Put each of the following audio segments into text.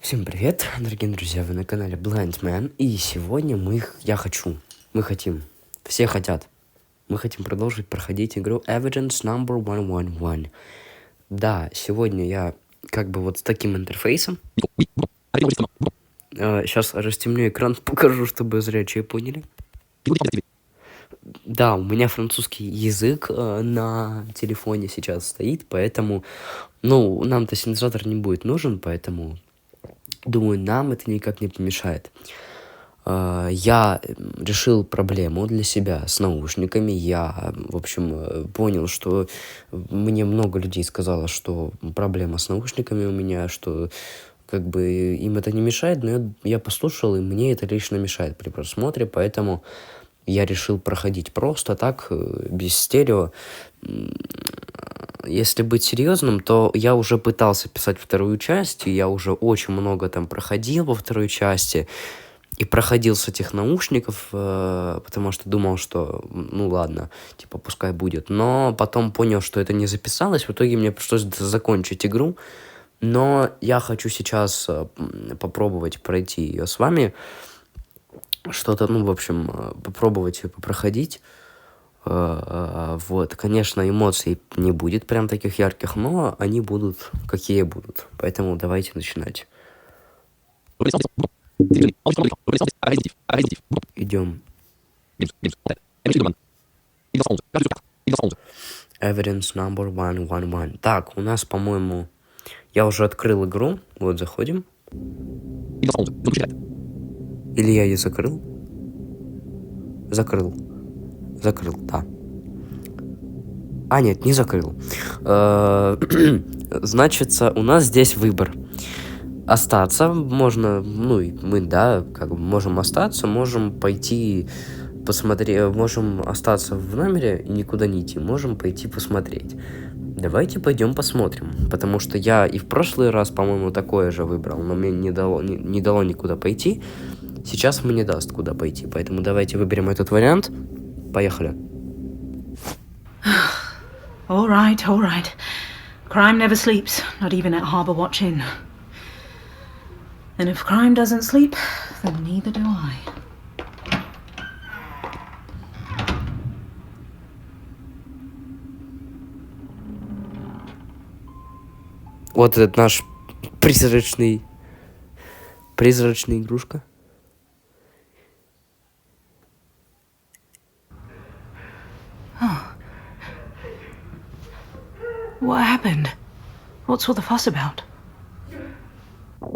Всем привет, дорогие друзья, вы на канале Blind Man, и сегодня мы хотим продолжить проходить игру Evidence Number 111. Да, сегодня я как бы вот с таким интерфейсом. Сейчас растемню экран, покажу, чтобы зрячие поняли. Да, у меня французский язык на телефоне сейчас стоит, поэтому, нам-то синтезатор не будет нужен, поэтому... Думаю, нам это никак не помешает. Я решил проблему для себя с наушниками. Я, в общем, понял, что мне много людей сказало, что проблема с наушниками у меня, что как бы им это не мешает, но я послушал, и мне это лично мешает при просмотре, поэтому я решил проходить просто так, без стерео. Если быть серьезным, то я уже пытался писать вторую часть, и я уже очень много там проходил во второй части, и проходил с этих наушников, потому что думал, что, ладно, типа, пускай будет. Но потом понял, что это не записалось, в итоге мне пришлось закончить игру, но я хочу сейчас попробовать пройти ее с вами, что-то, попробовать ее попроходить. Вот, конечно, эмоций не будет прям таких ярких, но они будут, какие будут. Поэтому давайте начинать. Идем. Evidence number 111. Так, у нас, по-моему, я уже открыл игру. Вот, заходим. Или я ее закрыл? Закрыл, да. Нет, не закрыл. Значится, у нас здесь выбор. Остаться можно, можем остаться, можем пойти посмотреть, можем остаться в номере и никуда не идти, можем пойти посмотреть. Давайте пойдем посмотрим, потому что я и в прошлый раз, по-моему, такое же выбрал, но мне не дало никуда пойти. Сейчас мне даст куда пойти, поэтому давайте выберем этот вариант. Поехали. All right. Crime never sleeps, not even at Harbour Watch Inn. And if crime doesn't sleep, then neither do I. Вот этот наш призрачная игрушка. What happened? What's all the fuss about?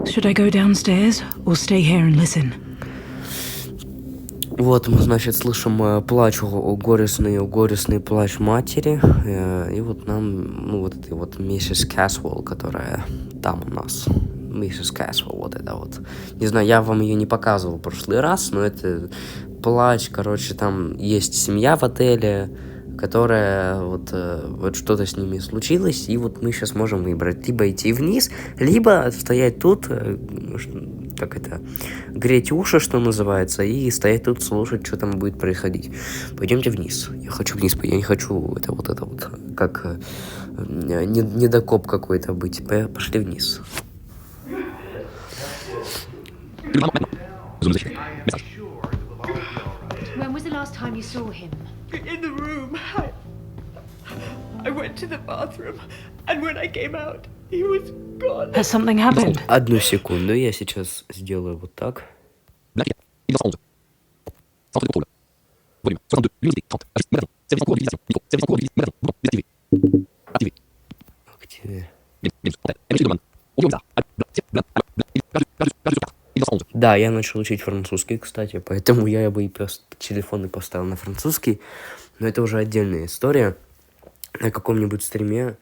Should I go downstairs or stay here and listen? Вот мы, значит, слышим плач, горестный плач матери. И вот нам, этой вот миссис Кэсвелл, которая там у нас. Миссис Кэсвелл, вот это вот. Не знаю, я вам ее не показывал в прошлый раз, но это плач, там есть семья в отеле, которая вот что-то с ними случилось, и вот мы сейчас можем выбрать либо идти вниз, либо стоять тут, греть уши, что называется, и стоять тут, слушать, что там будет происходить. Пойдемте вниз. Я хочу вниз, я не хочу как недокоп какой-то быть. Пошли вниз. When was the last time you saw him? In the room. I went to the bathroom, and when I came out, he was gone. Has something happened? Одну секунду, я сейчас сделаю вот так. Да, я начал учить французский, кстати, поэтому я бы и телефон и поставил на французский, но это уже отдельная история. На каком-нибудь стриме,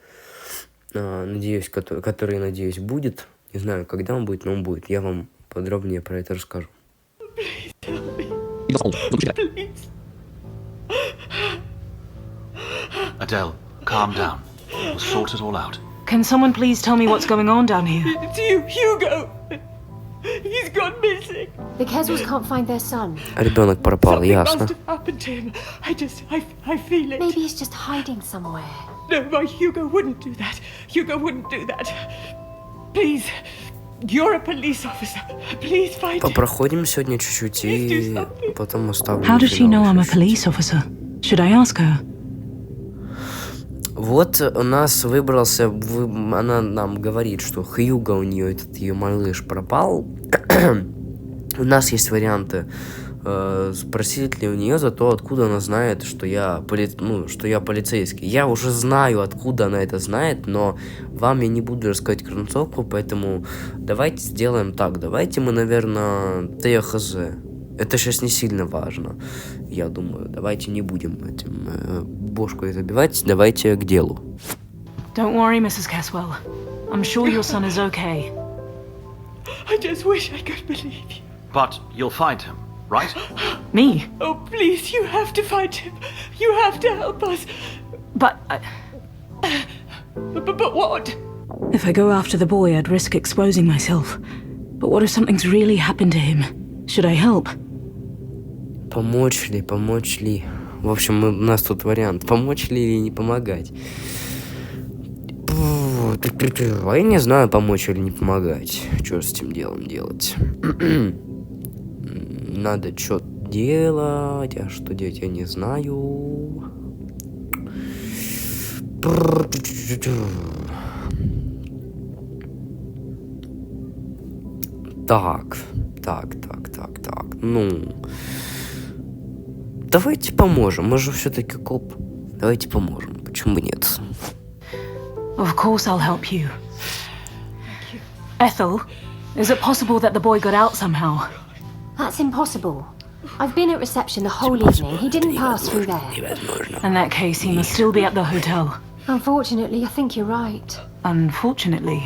надеюсь, который, надеюсь, будет. Не знаю, когда он будет, но он будет. Я вам подробнее про это расскажу. Adele, calm down. We'll sort it all out. Can someone please tell me what's going on down here? It's you, Hugo. He's gone missing. The Keswells can't find their son. Ребенок пропал, Something ясно. must have happened to him. I feel it. Maybe he's just hiding somewhere. No, my Hugo wouldn't do that. Hugo wouldn't do that. Please, You're a police officer. Please find him. Попроходим сегодня чуть-чуть и потом оставлю. How does she know I'm a чуть-чуть. police officer? Should I ask her? Вот у нас выбрался, она нам говорит, что Хьюго у нее, этот ее малыш, пропал. У нас есть варианты. Спросить ли у нее за то, откуда она знает, что я полицейский. Я уже знаю, откуда она это знает, но вам я не буду рассказать концовку, поэтому давайте сделаем так. Давайте мы, наверное, ТХЗ. Это сейчас не сильно важно, я думаю. Давайте не будем этим бошкой забивать, давайте к делу. Don't worry, Mrs. Caswell. I'm sure your son is okay. I just wish I could believe you. But you'll find him, right? Me? Oh, please, you have to find him. You have to help us. But But what? if I go after the boy, I'd risk exposing myself. But what if something's really happened to him? Should I help? Помочь ли? В общем, у нас тут вариант, помочь ли или не помогать. А я не знаю, помочь или не помогать. Что с этим делом делать? Надо что-то делать, а что делать, я не знаю. Так. Ну, давайте поможем. Мы же все-таки коп. Давайте поможем. Почему бы нет? Of course I'll help you. Ethel, is it possible that the boy got out somehow? That's impossible. I've been at reception the whole evening. He didn't pass through there. Невозможно. In that case, he must still be at the hotel. Unfortunately, I think you're right. Unfortunately.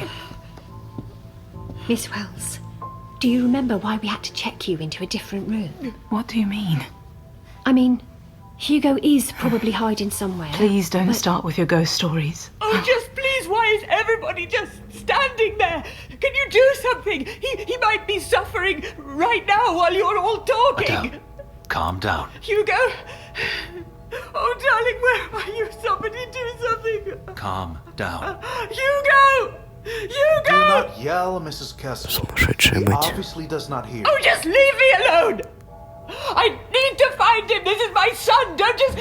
Miss Wells, do you remember why we had to check you into a different room? What do you mean? I mean, Hugo is probably hiding somewhere. Please don't start with your ghost stories. Oh, just please, why is everybody just standing there? Can you do something? He might be suffering right now while you're all talking. Adele, calm down. Hugo! Oh, darling, where are you? Somebody do something. Calm down. Hugo! Do Hugo! not yell, Mrs. Caswell. Сумасшедшая He мать. obviously does not hear. Oh, just leave me alone! I need to find him. This is my son. Don't just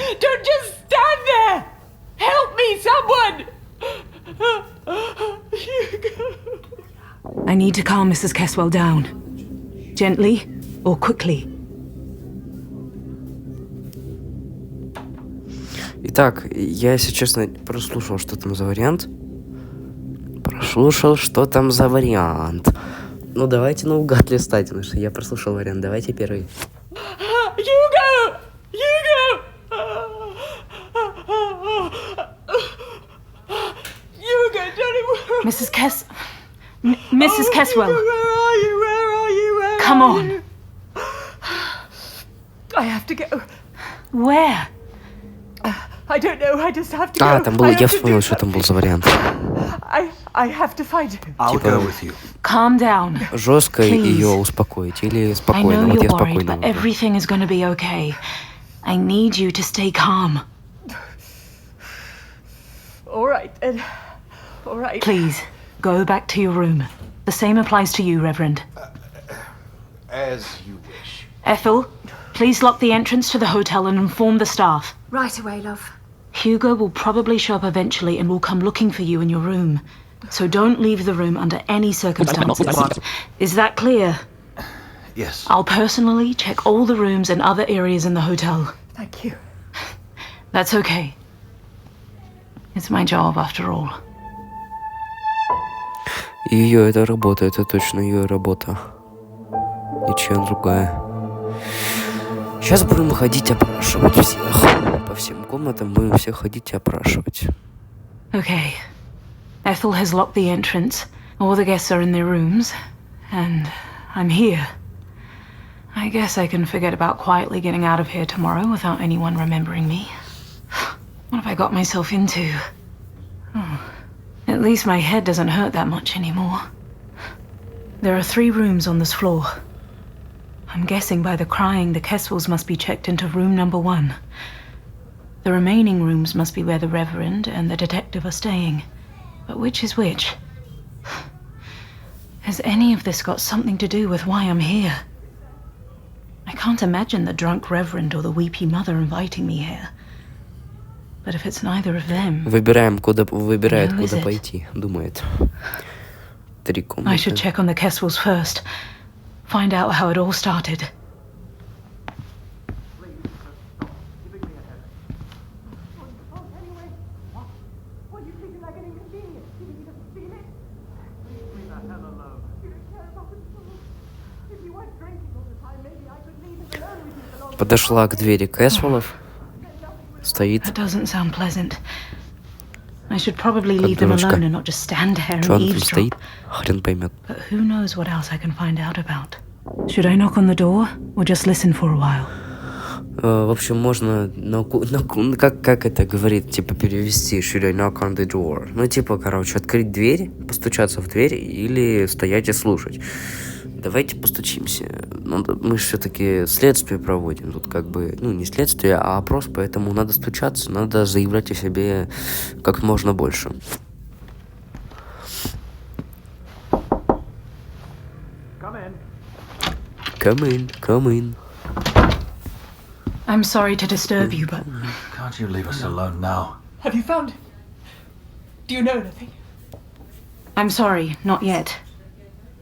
stand there. Help me, someone. Hugo. I need to calm Mrs. Caswell down. Gently or quickly. Итак, я, если честно, прослушал, что там за вариант. Ну, давайте наугад листать, потому что я прослушал вариант. Давайте первый. Hugo! Hugo! Hugo, darling, Mrs. Mrs. Caswell. Where are you? Where are you? Where Come are on. you? I have to go. Where? I don't know. I just have to go. А, там I было, have я to вспомнил, do что там был за вариант. I have to find him. I'll go with you. Calm down. Жестко Please. ее успокоить или I спокойно. know Вот я you're worried, спокойно. but everything is going to be okay. I need you to stay calm. All right, Ed. All right. Please, go back to your room. The same applies to you, Reverend. As you wish. Ethel, please lock the entrance to the hotel and inform the staff. Right away, love. Hugo will probably show up eventually and will come looking for you in your room. So don't leave the room under any circumstances. Is that clear? Yes. I'll personally check all the rooms and other areas in the hotel. Thank you. That's okay. It's my job, after all. Ее это работа, это точно ее работа. Ничья другая. Сейчас будем ходить опрашивать всех. По всем комнатам будем всех ходить и опрашивать. Okay. Ethel has locked the entrance. All the guests are in their rooms. And I'm here. I guess I can forget about quietly getting out of here tomorrow without anyone remembering me. What have I got myself into? Oh. At least my head doesn't hurt that much anymore. There are 3 rooms on this floor. I'm guessing by the crying, the Caswells must be checked into room number 1. The remaining rooms must be where the Reverend and the detective are staying. But which is which? Has any of this got something to do with why I'm here? I can't imagine the drunk reverend or the weepy mother inviting me here. But if it's neither of them... Выбирает, куда is it? пойти, думает. 3 I should комнаты. check on the Kesswells first. Find out how it all started. Подошла к двери Кэсвеллов. Стоит. That doesn't sound pleasant. I should probably Как leave them дурочка. alone and not just stand here Чё and он там стоит? eavesdrop. Хрен поймет. But who knows what else I can find out about. Should I knock on the door or just listen for a while? В общем, можно, как это говорит, типа, перевести should I knock on the door? Ну, типа, короче, открыть дверь, постучаться в дверь или стоять и слушать. Давайте постучимся. Ну, мы же все-таки следствие проводим. Тут как бы, ну, не следствие, а опрос, поэтому надо стучаться, надо заявлять о себе как можно больше. Come in. I'm sorry to disturb you, but Can't you leave us alone now? Have you found... Do you know anything? I'm sorry, not yet.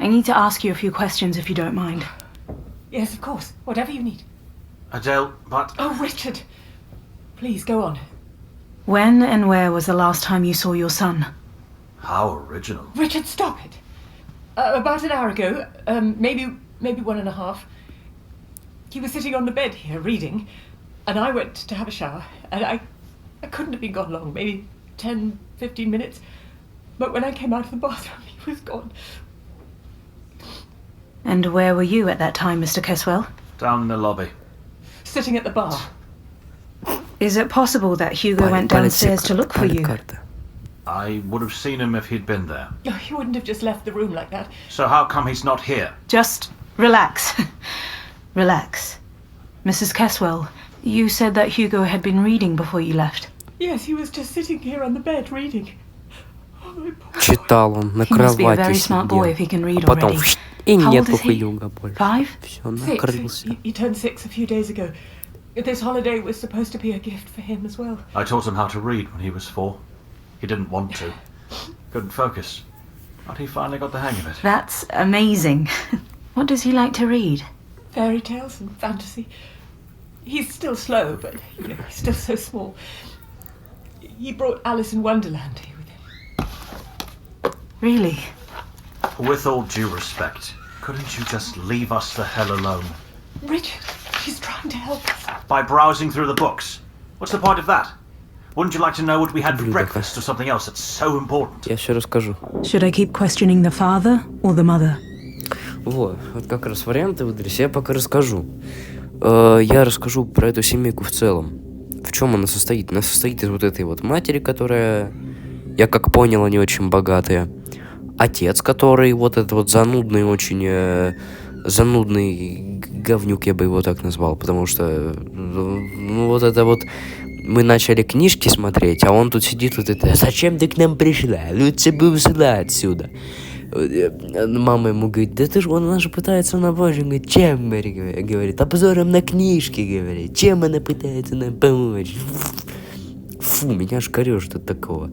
I need to ask you a few questions if you don't mind. Yes, of course. Whatever you need. Adele, but... Oh, Richard! Please, go on. When and where was the last time you saw your son? How original. Richard, stop it! About an hour ago, maybe 1.5. He was sitting on the bed here, reading, and I went to have a shower, and I couldn't have been gone long, maybe 10, 15 minutes. But when I came out of the bathroom, he was gone. And where were you at that time, Mr. Kesswell? Down in the lobby. Sitting at the bar. Is it possible that Hugo went downstairs to look for you? I would have seen him if he'd been there. No, he wouldn't have just left the room like that. So how come he's not here? Just relax. Relax. Mrs. Kesswell, you said that Hugo had been reading before you left. Yes, he was just sitting here on the bed reading. Oh, my poor... Читал он на He must be a кровати very smart boy if he can read а потом already. и How нет old is he? Юга больше. 5? Все, 6. накрылся. He turned 6 a few days ago. This holiday was supposed to be a gift for him as well. I taught him how to read when he was 4. He didn't want to. Couldn't focus. But he finally got the hang of it. That's amazing. What does he like to read? Fairy tales and fantasy. He's still slow, but you know, he's still so small. He brought Alice in Wonderland here with him. Really? With all due respect, couldn't you just leave us the hell alone? Richard, she's trying to help us. By browsing through the books? What's the point of that? Wouldn't you like to know what we had for breakfast or something else that's so important? Я все расскажу. Should I keep questioning the father or the mother? Вот как раз варианты выдались, я пока расскажу. Я расскажу про эту семейку в целом. В чем она состоит? Она состоит из вот этой вот матери, которая, я как понял, они очень богатые. Отец, который вот этот вот занудный, очень занудный говнюк, я бы его так назвал, потому что, ну вот это вот, мы начали книжки смотреть, а он тут сидит вот это, зачем ты к нам пришла? Лучше бы ушла отсюда. Мама ему говорит, да ты ж, она же пытается нам помочь. Он говорит, чем, говорит, обзором на книжки, говорит, чем она пытается нам помочь. Фу, меня аж корёжит от такого.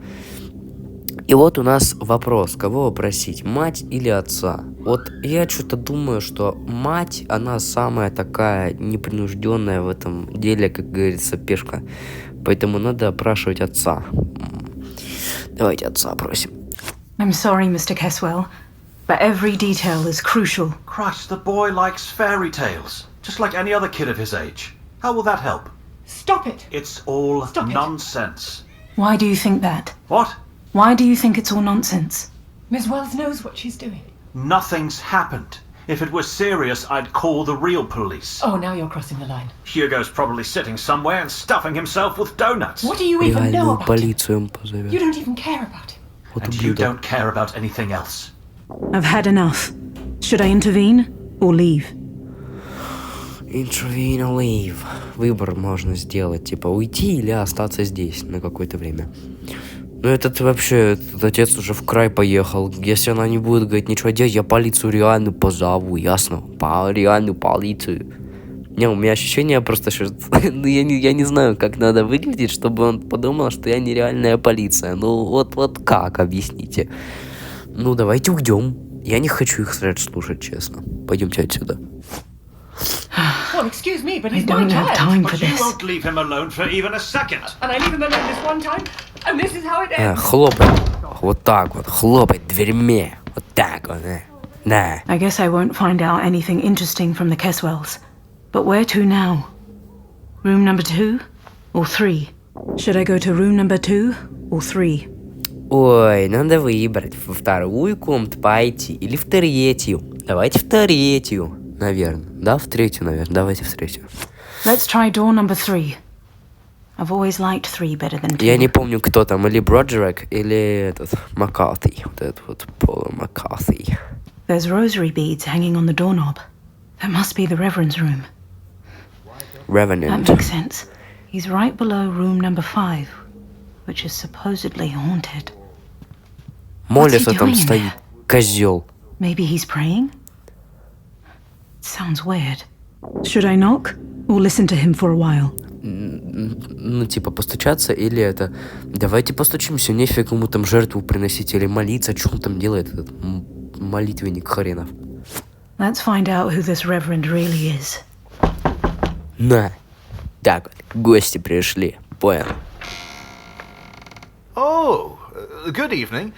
И вот у нас вопрос, кого просить, мать или отца? Вот я что-то думаю, что мать, она самая такая непринужденная в этом деле, как говорится, пешка. Поэтому надо опрашивать отца. Давайте отца просим. I'm sorry, Mr. Kesswell, but every detail is crucial. Christ, the boy likes fairy tales, just like any other kid of his age. How will that help? Stop it! It's all Stop it. nonsense. Why do you think that? What? Why do you think it's all nonsense? Miss Wells knows what she's doing. Nothing's happened. If it was serious, I'd call the real police. Oh, now you're crossing the line. Hugo's probably sitting somewhere and stuffing himself with donuts. What do you even know Реальную about him? полицию он You позовет. don't even care about him. Вот And you ублюдок. don't care about anything else. I've had enough. Should I intervene or leave? Intervene or leave. Выбор можно сделать, типа уйти или остаться здесь на какое-то время. Ну этот вообще, этот отец уже в край поехал. Если она не будет говорить ничего делать, я полицию реальную позову, ясно? Реальную полицию. Не, у меня ощущение просто, что ну, я не знаю, как надо выглядеть, чтобы он подумал, что я нереальная полиция. Ну вот как, объясните? Ну давайте уйдем. Я не хочу их сразу слушать, честно. Пойдемте отсюда. Well, excuse me, but I he's my don't have client. time for But you this. won't leave him alone for even a second. And I leave him alone this one time, and this is how it ends. Хлопай. Вот так вот. Хлопай дверьми. Вот так вот. Да. I guess I won't find out anything interesting from the Keswells. But where to now? Room number 2 or 3? Should I go to room number 2 or 3? Ой, надо выбрать. Во вторую комнату пойти или в третью. Давайте в третью, наверное. Да, в третью, наверное. Давайте в третью. Let's try door number 3. I've always liked 3 better than 2. Я не помню, кто там, или Броджерек, или этот Маккарти. Вот этот вот Пола Маккарти. There's rosary beads hanging on the doorknob. That must be the Reverend's room. That Revenant. makes sense. He's right below room number 5, which is supposedly haunted. Молится he там doing стоит. Козел. Maybe he's praying? It sounds weird. Should I knock or listen to him for a while? Ну, типа, постучаться или это... Давайте постучимся, нефиг ему там жертву приносить или молиться, что он там делает, этот молитвенник хренов. Let's find out who this Reverend really is. На. Так вот, гости пришли. Понял. Oh, good evening.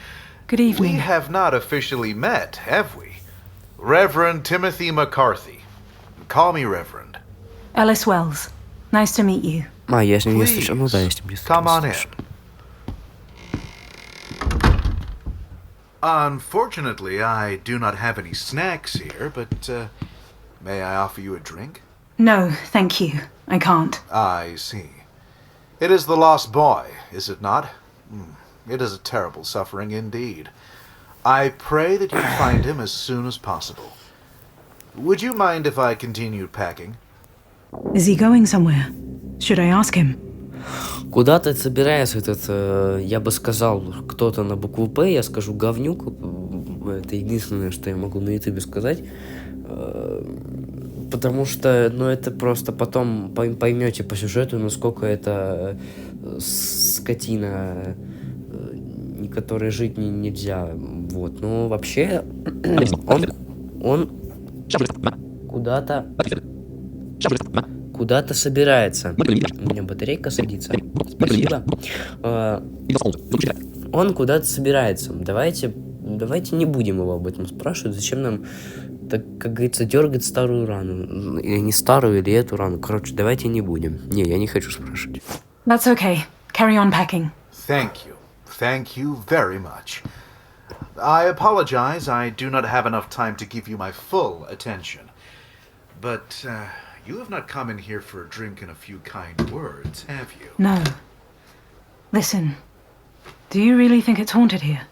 Good We evening. have not officially met, have we? Reverend Timothy McCarthy. Call me Reverend. Ellis Wells. Nice to meet you. А, я с ним не Please, слышал. Ну да, я с ним не come on in. слышал. Unfortunately, I do not have any snacks here, but may I offer you a drink? No, thank you. I can't. I see. It is the lost boy, is it not? It is a terrible suffering indeed. I pray that you find him as soon as possible. Would you mind if I continued packing? Is he going somewhere? Should I ask him? Куда-то собирается этот, я бы сказал, кто-то на букву П, я скажу говнюк. Это единственное, что я могу на ютубе сказать. Потому что, ну, это просто потом поймете по сюжету, насколько это скотина, которой жить нельзя. Вот. Но вообще, он куда-то собирается. У меня батарейка садится. Спасибо. Он куда-то собирается. Давайте не будем его об этом спрашивать. Зачем нам, так, как говорится, дергать старую рану? Или не старую, или эту рану. Короче, давайте не будем. Не, я не хочу спрашивать. That's okay. Carry on packing. Thank you. Thank you very much. I apologize, I do not have enough time to give you my full attention. But you have not come in here for a drink and a few kind words, have you? No. Listen. Do you really think it's haunted here?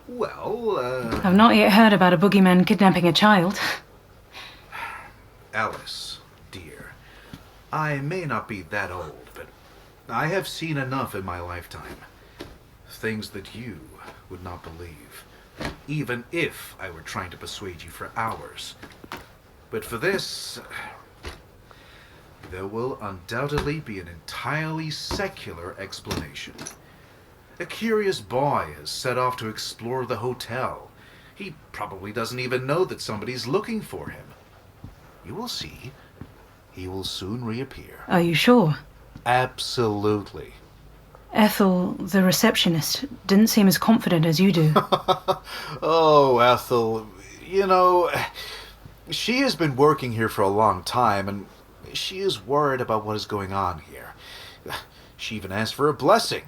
Well, I've not yet heard about a boogeyman kidnapping a child. Alice, dear, I may not be that old, but I have seen enough in my lifetime. Things that you would not believe, even if I were trying to persuade you for hours. But for this, there will undoubtedly be an entirely secular explanation. A curious boy has set off to explore the hotel. He probably doesn't even know that somebody's looking for him. You will see. He will soon reappear. Are you sure? Absolutely. Ethel, the receptionist, didn't seem as confident as you do. Oh, Ethel, you know, she has been working here for a long time, and she is worried about what is going on here. She even asked for a blessing.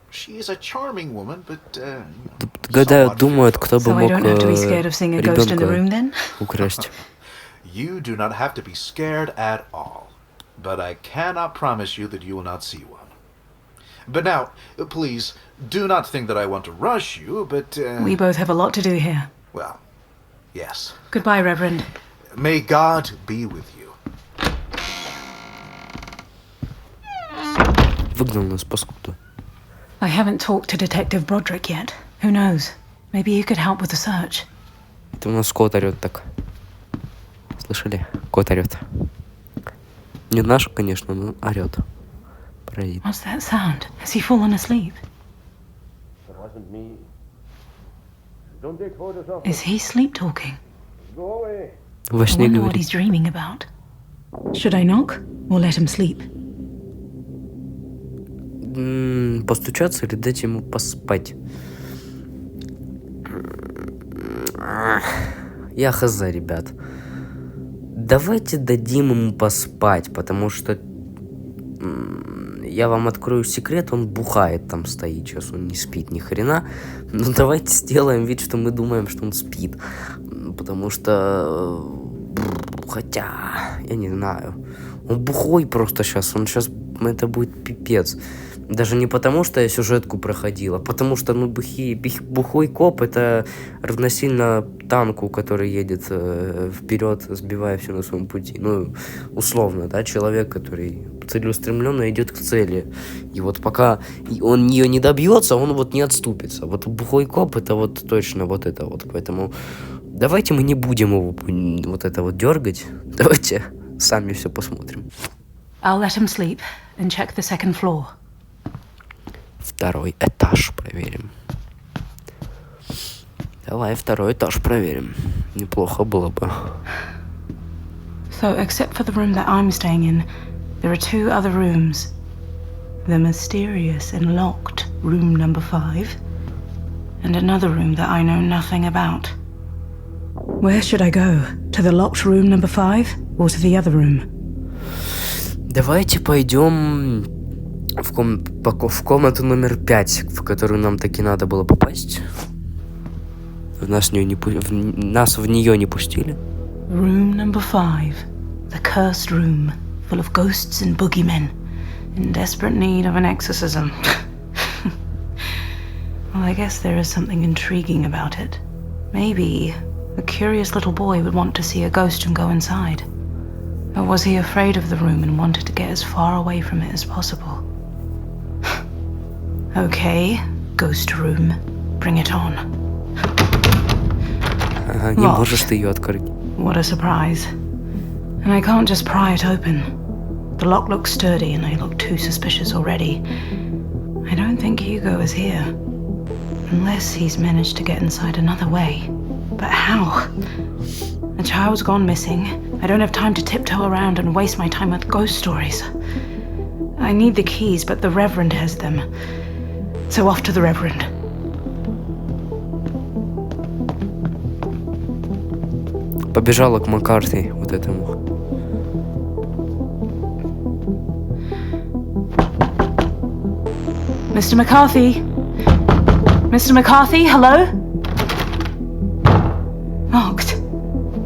She is a charming woman, but Когда думают, кто бы So I мог don't have to be scared of seeing a ghost in the room then? украсть. You do not have to be scared at all, but I cannot promise you that you will not see one. But now, please, do not think that I want to rush you, but... We both have a lot to do here. Well, yes. Goodbye, Reverend. May God be with you. Выгнал нас, паскуда. I haven't talked to Detective Broderick yet. Who knows? Maybe he could help with the search. Это у нас кот орёт так. Слышали? Кот орёт. Не наш, конечно, но орёт. Паразит. What's that sound? Has he fallen asleep? Is he sleep talking? Во I сне wonder what говорит. he's dreaming about. Should I knock or let him sleep? Постучаться или дать ему поспать? Я хз, ребят. Давайте дадим ему поспать, потому что я вам открою секрет, он бухает там стоит, сейчас он не спит ни хрена. Но давайте сделаем вид, что мы думаем, что он спит. Потому что... Хотя... Я не знаю. Он бухой просто сейчас. Он сейчас... Это будет пипец. Даже не потому, что я сюжетку проходил, а потому что, бухой коп — это равносильно танку, который едет вперед, сбивая все на своем пути. Ну, условно, да, человек, который целеустремленно идет к цели. И вот пока он ее не добьется, он вот не отступится. Вот бухой коп — это вот точно вот это вот. Поэтому давайте мы не будем его вот это вот дергать. Давайте сами все посмотрим. I'll let him sleep and check the second floor. Второй этаж проверим. Давай второй этаж проверим. Неплохо было бы. So, except for the room that I'm staying in, there are two other rooms. The mysterious and locked room number 5, and another room that I know nothing about. Where should I go? To the locked room number 5 or to the other room? Давайте пойдем в комнату номер 5, в которую нам таки надо было попасть. Нас в нее не пустили. Room number 5. The cursed room, full of ghosts and boogeymen, in desperate need of an exorcism. Well, I guess there is something intriguing about it. Maybe a curious little boy would want to see a ghost and go inside. Or was he afraid of the room and wanted to get as far away from it as possible? Okay, ghost room. Bring it on. Не можешь ты ее открыть. What a surprise. And I can't just pry it open. The lock looks sturdy and I look too suspicious already. I don't think Hugo is here. Unless he's managed to get inside another way. But how? A child's gone missing. I don't have time to tiptoe around and waste my time with ghost stories. I need the keys, but the Reverend has them. So off to the Reverend. Побежала к Маккарти, вот этому. Mr. McCarthy? Mr. McCarthy, hello? Locked.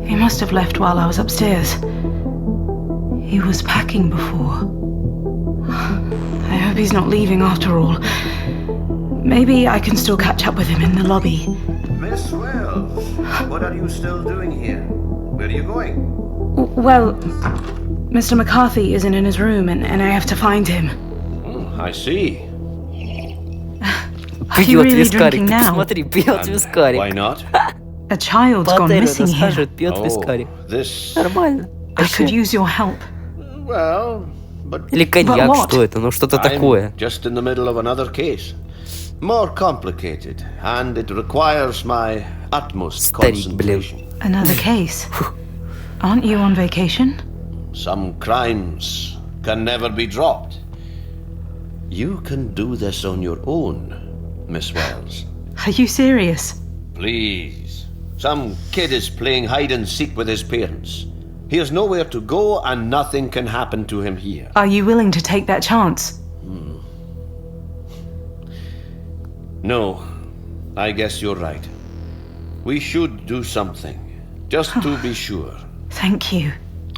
He must have left while I was upstairs. He was packing before. I hope he's not leaving after all. Maybe I can still catch up with him in the lobby. Miss Wells, what are you still doing here? Where are you going? Well, Mr. McCarthy isn't in his room and I have to find him. I see. Are you really drinking now? Посмотри, пьет вискарик. Why not? A child's gone missing here. Пьет вискарик. This... Нормально. I could use your help. Well, but... Или коньяк, what? что это? Ну что-то такое. I'm just in the middle of another case. More complicated, and it requires my utmost Старик, блин. concentration. Another case. Aren't you on vacation? Some crimes can never be dropped. You can do this on your own, Miss Wells. Are you serious? Please. Some kid is playing hide and seek with his parents. He has nowhere to go and nothing can happen to him here. Are you willing to take that chance? No, I guess you're right. We should do something, just to be sure. Thank you.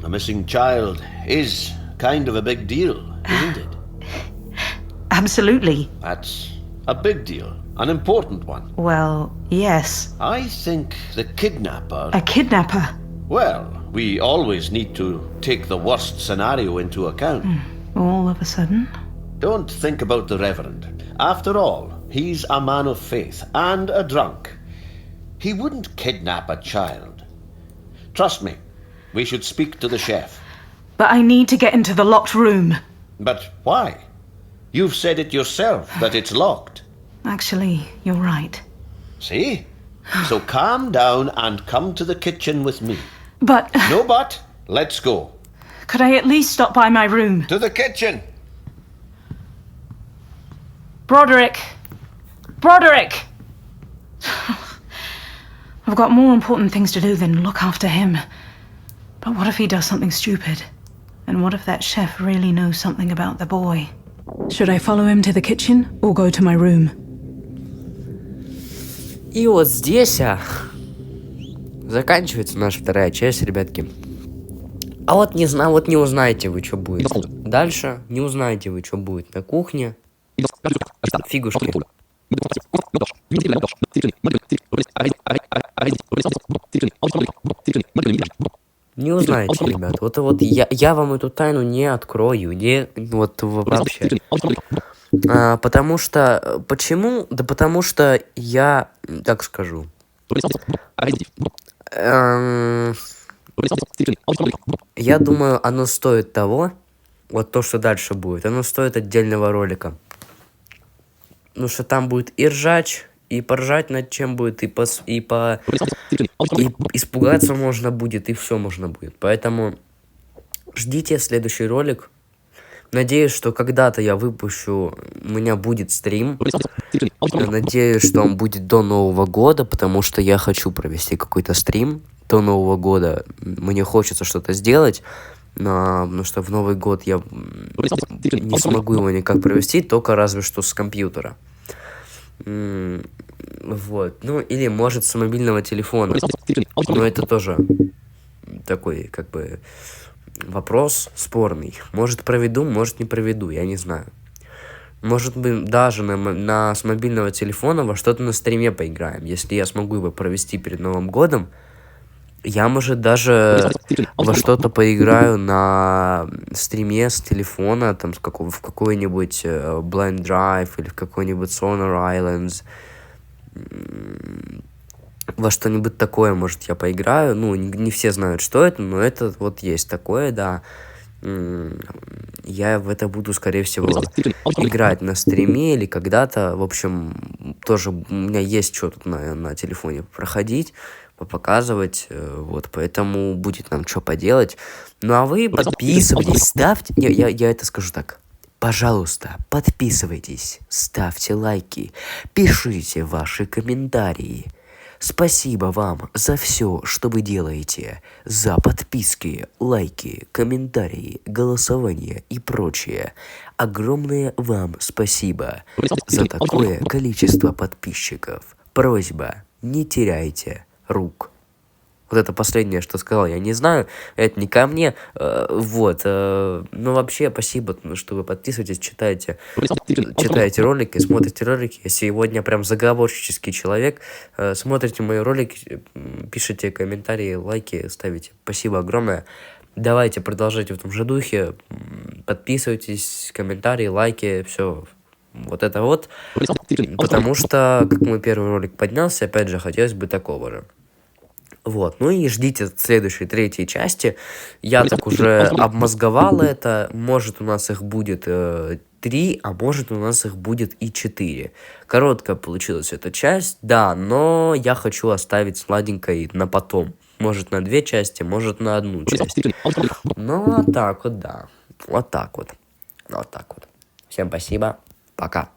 A missing child is kind of a big deal, isn't it? Absolutely. That's a big deal, an important one. Well, yes. I think the kidnapper... A kidnapper. Well, we always need to take the worst scenario into account. All of a sudden? Don't think about the Reverend. After all, he's a man of faith and a drunk. He wouldn't kidnap a child. Trust me, we should speak to the chef. But I need to get into the locked room. But why? You've said it yourself that it's locked. Actually, you're right. See? So calm down and come to the kitchen with me. But No but. Let's go. could I at least stop by my room? To the kitchen. Broderick! Broderick! I've got more important things to do than look after him. But what if he does something stupid? And what if that chef really knows something about the boy? Should I follow him to the kitchen or go to my room? И вот здесь заканчивается наша вторая часть, ребятки. А вот не знаю, вот не узнаете вы, что будет дальше. Не узнаете вы, что будет на кухне. Фигушки. Не узнаете, ребят. Вот я вам эту тайну не открою. Не, вот вообще. Потому что... Почему? Да потому что я... Так скажу. Я думаю, оно стоит того. Вот то, что дальше будет. Оно стоит отдельного ролика. Ну что там будет и ржач, и поржать над чем будет, и испугаться можно будет, и все можно будет. Поэтому ждите следующий ролик. Надеюсь, что когда-то я выпущу, у меня будет стрим. Я надеюсь, что он будет до Нового года, потому что я хочу провести какой-то стрим до Нового года. Мне хочется что-то сделать, потому что в Новый год я не смогу его никак провести, только разве что с компьютера. Вот. Ну, или, может, с мобильного телефона. Но это тоже такой, как бы, вопрос спорный. Может, проведу, может, не проведу, я не знаю. Может быть, даже с мобильного телефона во что-то на стриме поиграем. Если я смогу его провести перед Новым годом, я, может, даже во что-то поиграю на стриме с телефона, там, в какой-нибудь Blind Drive или в какой-нибудь Sonar Islands. Во что-нибудь такое, может, я поиграю. Ну, не все знают, что это, но это вот есть такое, да. Я в это буду, скорее всего, играть на стриме или когда-то. В общем, тоже у меня есть что тут на телефоне проходить, показывать, вот, поэтому будет нам что поделать. Ну, а вы подписывайтесь, ставьте... Я это скажу так. Пожалуйста, подписывайтесь, ставьте лайки, пишите ваши комментарии. Спасибо вам за все, что вы делаете, за подписки, лайки, комментарии, голосование и прочее. Огромное вам спасибо за такое количество подписчиков. Просьба, не теряйте рук. Вот это последнее, что сказал, я не знаю, это не ко мне, вот, но вообще спасибо, что вы подписываетесь, читаете ролики, смотрите ролики. Я сегодня прям заговорщический человек, смотрите мои ролики, пишите комментарии, лайки, ставите. Спасибо огромное. Давайте продолжайте в том же духе, подписывайтесь, комментарии, лайки, все. Вот это вот, потому что, как мой первый ролик поднялся, опять же, хотелось бы такого же. Вот, ну и ждите следующей, третьей части. Я так уже обмозговал это. Может, у нас их будет 3, а может, у нас их будет и 4. Короткая получилась эта часть, да, но я хочу оставить сладенькой на потом. Может, на 2 части, может, на 1 часть. Ну, вот так вот, да. Вот так вот. Вот так вот. Всем спасибо. Пока.